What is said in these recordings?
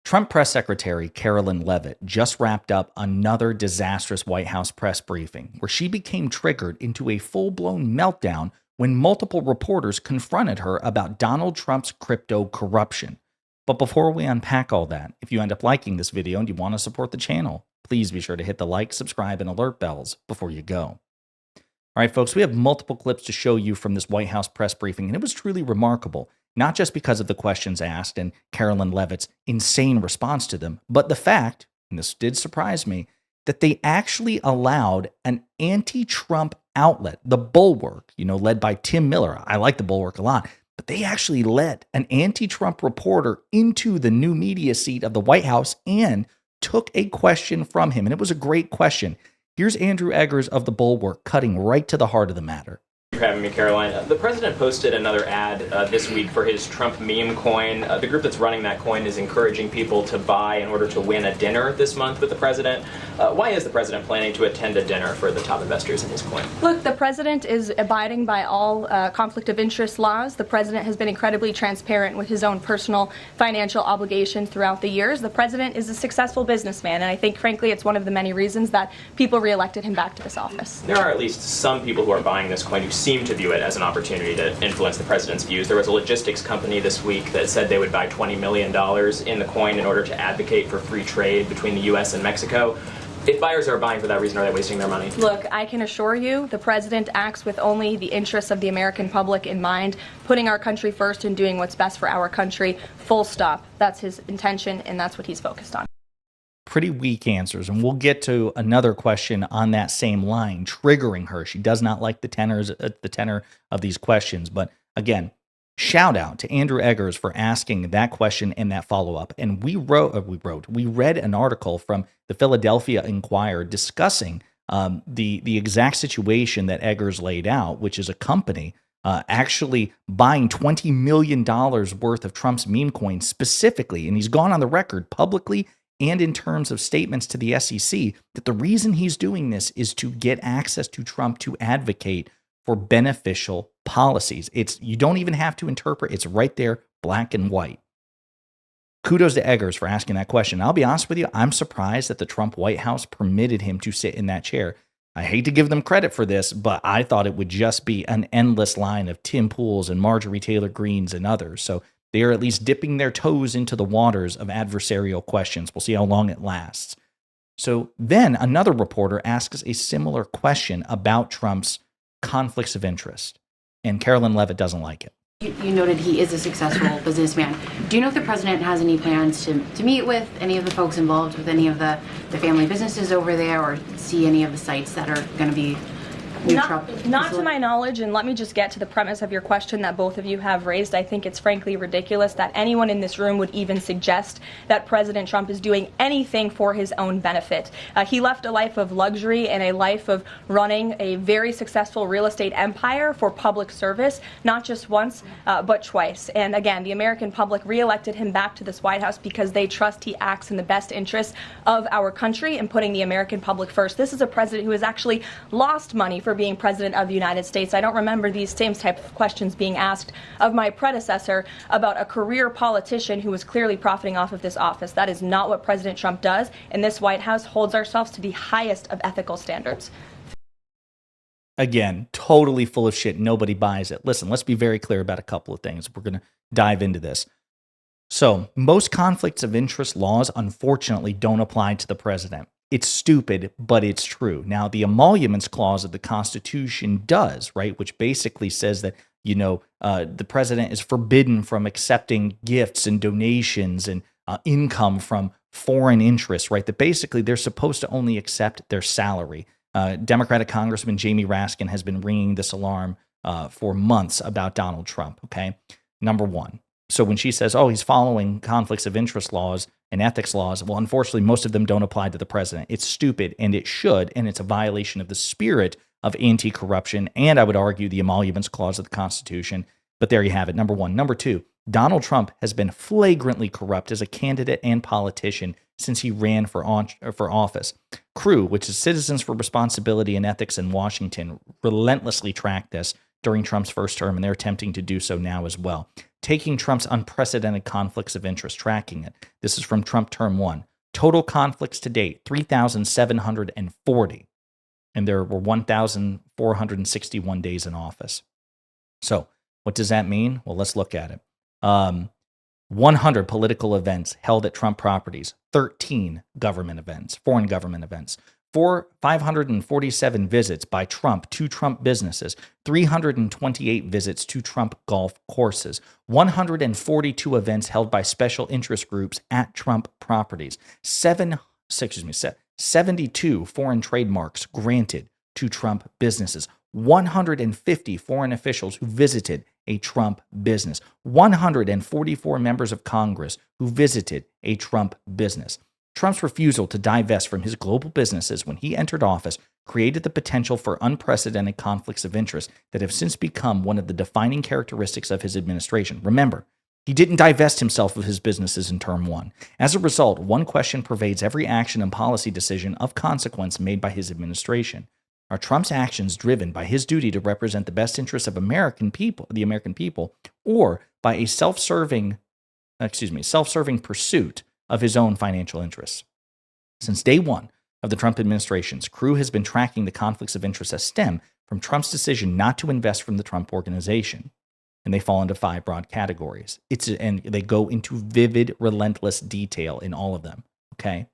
Trump press secretary Karoline Leavitt just wrapped up another disastrous White House press briefing where she became triggered into a full-blown meltdown when multiple reporters confronted her about Donald Trump's crypto corruption. But before we unpack all that, if you end up liking this video and you want to support the channel, please be sure to hit the like, subscribe, and alert bells before you go. All right, folks, we have multiple clips to show you from this White House press briefing, and it was truly remarkable, not just because of the questions asked and Karoline Leavitt's insane response to them, but the fact, and this did surprise me, that they actually allowed an anti-Trump outlet, the Bulwark, led by Tim Miller. I like the Bulwark a lot, but they actually let an anti-Trump reporter into the new media seat of the White House and took a question from him, and it was a great question. Here's Andrew Eggers of the Bulwark cutting right to the heart of the matter. Thank you for having me, Caroline. The president posted another ad this week for his Trump meme coin. The group that's running that coin is encouraging people to buy in order to win a dinner this month with the president. Why is the president planning to attend a dinner for the top investors in his coin? Look, the president is abiding by all conflict of interest laws. The president has been incredibly transparent with his own personal financial obligations throughout the years. The president is a successful businessman, and I think, frankly, it's one of the many reasons that people reelected him back to this office. There are at least some people who are buying this coin who seem to view it as an opportunity to influence the president's views. There was a logistics company this week that said they would buy $20 million in the coin in order to advocate for free trade between the U.S. and Mexico. If buyers are buying for that reason, are they wasting their money? Look, I can assure you the president acts with only the interests of the American public in mind, putting our country first and doing what's best for our country, full stop. That's his intention, and that's what he's focused on. Pretty weak answers, and we'll get to another question on that same line, triggering her. She does not like the tenor of these questions, but again, shout out to Andrew Eggers for asking that question and that follow-up. And we read an article from the Philadelphia Inquirer discussing the exact situation that Eggers laid out, which is a company actually buying $20 million worth of Trump's meme coin specifically, and he's gone on the record publicly and in terms of statements to the SEC, that the reason he's doing this is to get access to Trump to advocate for beneficial policies. You don't even have to interpret. It's right there, black and white. Kudos to Eggers for asking that question. I'll be honest with you, I'm surprised that the Trump White House permitted him to sit in that chair. I hate to give them credit for this, but I thought it would just be an endless line of Tim Pools and Marjorie Taylor Greenes and others. So they are at least dipping their toes into the waters of adversarial questions. We'll see how long it lasts. So then another reporter asks a similar question about Trump's conflicts of interest, and Karoline Leavitt doesn't like it. You noted he is a successful businessman. Do you know if the president has any plans to meet with any of the folks involved with any of the family businesses over there, or see any of the sites that are going to be Not to my knowledge, and let me just get to the premise of your question that both of you have raised. I think it's frankly ridiculous that anyone in this room would even suggest that President Trump is doing anything for his own benefit. He left a life of luxury and a life of running a very successful real estate empire for public service, not just once, but twice. And again, the American public reelected him back to this White House because they trust he acts in the best interests of our country and putting the American public first. This is a president who has actually lost money for being president of the United States. I don't remember these same type of questions being asked of my predecessor about a career politician who was clearly profiting off of this office. That is not what President Trump does, and this White House holds ourselves to the highest of ethical standards. Again, totally full of shit. Nobody buys it. Listen, let's be very clear about a couple of things. We're going to dive into this. So, most conflicts of interest laws, unfortunately, don't apply to the president. It's stupid, but it's true. Now, the emoluments clause of the Constitution does, right? Which basically says that, the president is forbidden from accepting gifts and donations and income from foreign interests, right? That basically they're supposed to only accept their salary. Democratic Congressman Jamie Raskin has been ringing this alarm for months about Donald Trump, okay? Number one. So when she says, oh, he's following conflicts of interest laws and ethics laws, well, unfortunately, most of them don't apply to the president. It's stupid, and it should, and it's a violation of the spirit of anti-corruption, and I would argue the emoluments clause of the Constitution. But there you have it, number one. Number two, Donald Trump has been flagrantly corrupt as a candidate and politician since he ran for office. CREW, which is Citizens for Responsibility and Ethics in Washington, relentlessly tracked this during Trump's first term, and they're attempting to do so now as well. Taking Trump's unprecedented conflicts of interest, tracking it. This is from Trump term 1. Total conflicts to date, 3,740. And there were 1,461 days in office. So what does that mean? Well, let's look at it. 100 political events held at Trump properties, 13 government events, foreign government events, 547 visits by Trump to Trump businesses, 328 visits to Trump golf courses, 142 events held by special interest groups at Trump properties, 72 foreign trademarks granted to Trump businesses, 150 foreign officials who visited a Trump business, 144 members of Congress who visited a Trump business. Trump's refusal to divest from his global businesses when he entered office created the potential for unprecedented conflicts of interest that have since become one of the defining characteristics of his administration. Remember, he didn't divest himself of his businesses in term 1. As a result, one question pervades every action and policy decision of consequence made by his administration. Are Trump's actions driven by his duty to represent the best interests of the American people, or by a self-serving pursuit of his own financial interests? Since day one of the Trump administration's crew has been tracking the conflicts of interest that stem from Trump's decision not to invest from the Trump organization. And they fall into 5 broad categories. And they go into vivid, relentless detail in all of them. Okay.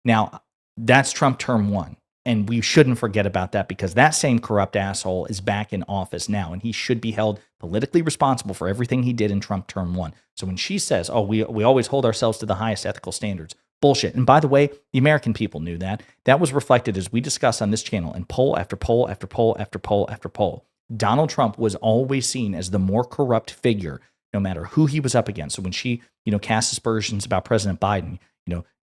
Now, that's Trump term 1. And we shouldn't forget about that, because that same corrupt asshole is back in office now, and he should be held politically responsible for everything he did in Trump term 1. So when she says, oh, we always hold ourselves to the highest ethical standards, bullshit. And by the way, the American people knew that. That was reflected, as we discuss on this channel, in poll after poll after poll after poll after poll. Donald Trump was always seen as the more corrupt figure, no matter who he was up against. So when she, cast aspersions about President Biden,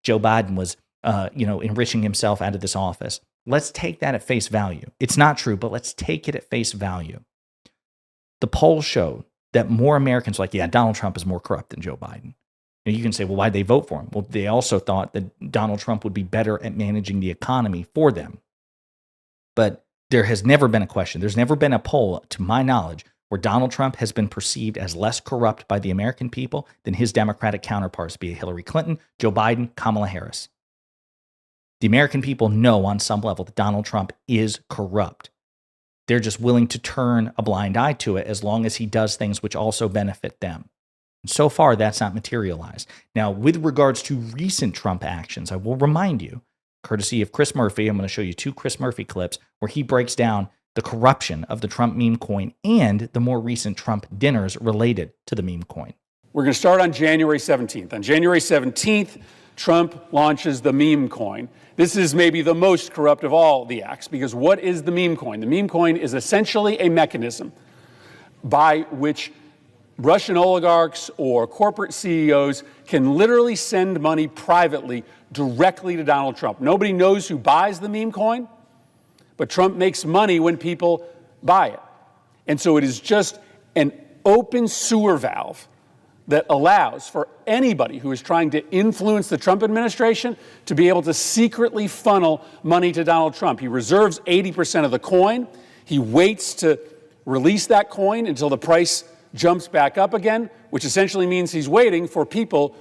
Joe Biden was, enriching himself out of this office. Let's take that at face value. It's not true, but let's take it at face value. The polls showed that more Americans were like, yeah, Donald Trump is more corrupt than Joe Biden. And you can say, well, why'd they vote for him? Well, they also thought that Donald Trump would be better at managing the economy for them. But there has never been a question. There's never been a poll, to my knowledge, where Donald Trump has been perceived as less corrupt by the American people than his Democratic counterparts, be it Hillary Clinton, Joe Biden, Kamala Harris. The American people know on some level that Donald Trump is corrupt. They're just willing to turn a blind eye to it as long as he does things which also benefit them. And so far, that's not materialized. Now, with regards to recent Trump actions, I will remind you, courtesy of Chris Murphy, I'm going to show you 2 Chris Murphy clips where he breaks down the corruption of the Trump meme coin and the more recent Trump dinners related to the meme coin. We're going to start on January 17th. On January 17th, Trump launches the meme coin. This is maybe the most corrupt of all the acts, because what is the meme coin? The meme coin is essentially a mechanism by which Russian oligarchs or corporate CEOs can literally send money privately directly to Donald Trump. Nobody knows who buys the meme coin, but Trump makes money when people buy it. And so it is just an open sewer valve that allows for anybody who is trying to influence the Trump administration to be able to secretly funnel money to Donald Trump. He reserves 80% of the coin. He waits to release that coin until the price jumps back up again, which essentially means he's waiting for people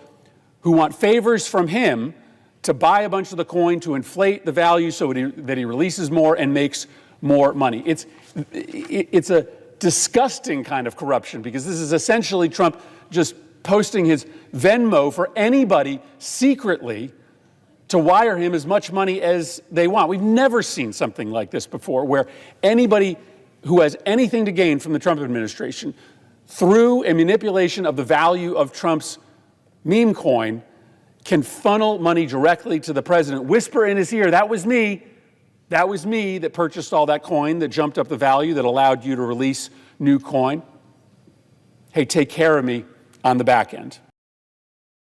who want favors from him to buy a bunch of the coin to inflate the value so that he releases more and makes more money. It's a disgusting kind of corruption, because this is essentially Trump just posting his Venmo for anybody secretly to wire him as much money as they want. We've never seen something like this before, where anybody who has anything to gain from the Trump administration through a manipulation of the value of Trump's meme coin can funnel money directly to the president, whisper in his ear, that was me that purchased all that coin, that jumped up the value, that allowed you to release new coin. Hey, take care of me on the back end.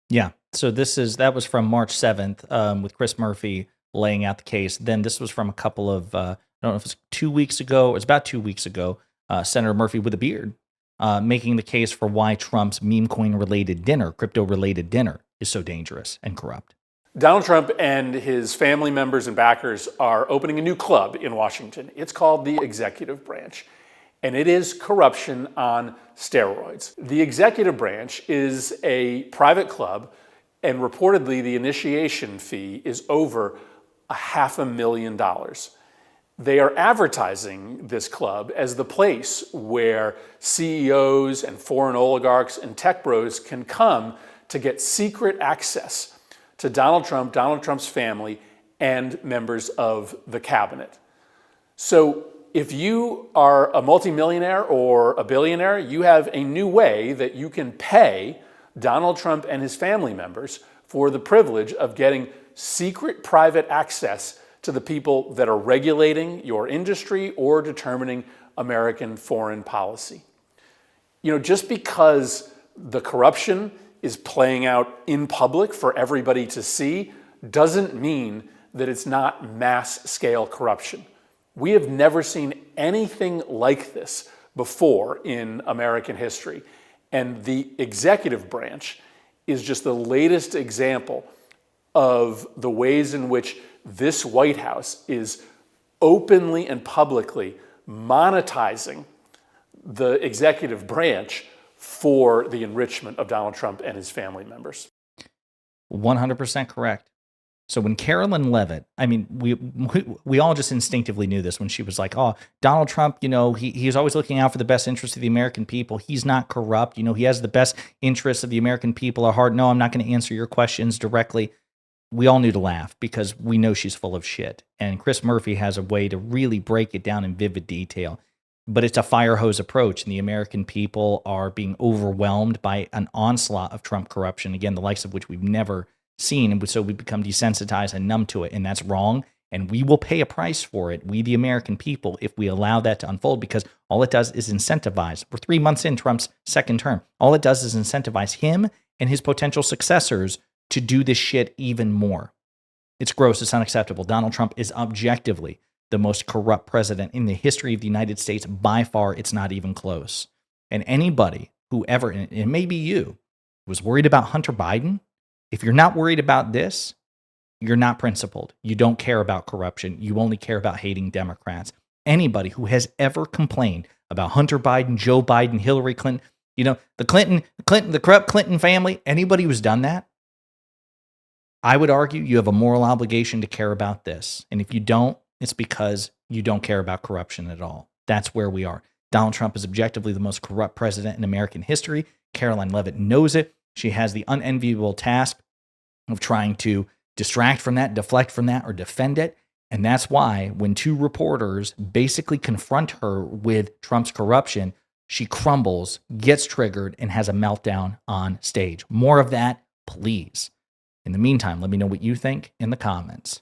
Yeah. So that was from March 7th with Chris Murphy laying out the case. Then this was from a couple of, I don't know if it's 2 weeks ago, it's about 2 weeks ago, Senator Murphy with a beard making the case for why Trump's meme coin related dinner, crypto related dinner, is so dangerous and corrupt. Donald Trump and his family members and backers are opening a new club in Washington. It's called the Executive Branch. and it is corruption on steroids. The executive branch is a private club, and reportedly the initiation fee is over $500,000. They are advertising this club as the place where CEOs and foreign oligarchs and tech bros can come to get secret access to Donald Trump, Donald Trump's family, and members of the cabinet. So if you are a multimillionaire or a billionaire, you have a new way that you can pay Donald Trump and his family members for the privilege of getting secret private access to the people that are regulating your industry or determining American foreign policy. You know, just because the corruption is playing out in public for everybody to see doesn't mean that it's not mass-scale corruption. We have never seen anything like this before in American history. And the executive branch is just the latest example of the ways in which this White House is openly and publicly monetizing the executive branch for the enrichment of Donald Trump and his family members. 100% correct. So when Karoline Leavitt, I mean, we all just instinctively knew this when she was like, oh, Donald Trump, you know, he's always looking out for the best interests of the American people. He's not corrupt. You know, he has the best interests of the American people at heart. No, I'm not going to answer your questions directly. We all knew to laugh because we know she's full of shit. And Chris Murphy has a way to really break it down in vivid detail. But it's a fire hose approach, and the American people are being overwhelmed by an onslaught of Trump corruption, again, the likes of which we've never seen, and so we become desensitized and numb to it, and that's wrong, and we will pay a price for it, we the American people, if we allow that to unfold, because all it does is incentivize. We're 3 months in Trump's second term. All it does is incentivize him and his potential successors to do this shit even more. It's gross. It's unacceptable. Donald Trump is objectively the most corrupt president in the history of the United States. By far, it's not even close. And anybody who ever, and it may be you, was worried about Hunter Biden, if you're not worried about this, you're not principled. You don't care about corruption. You only care about hating Democrats. Anybody who has ever complained about Hunter Biden, Joe Biden, Hillary Clinton, you know, the corrupt Clinton family, anybody who's done that, I would argue you have a moral obligation to care about this. And if you don't, it's because you don't care about corruption at all. That's where we are. Donald Trump is objectively the most corrupt president in American history. Karoline Leavitt knows it. She has the unenviable task of trying to distract from that, deflect from that, or defend it. And that's why when two reporters basically confront her with Trump's corruption, she crumbles, gets triggered, and has a meltdown on stage. More of that, please. In the meantime, let me know what you think in the comments.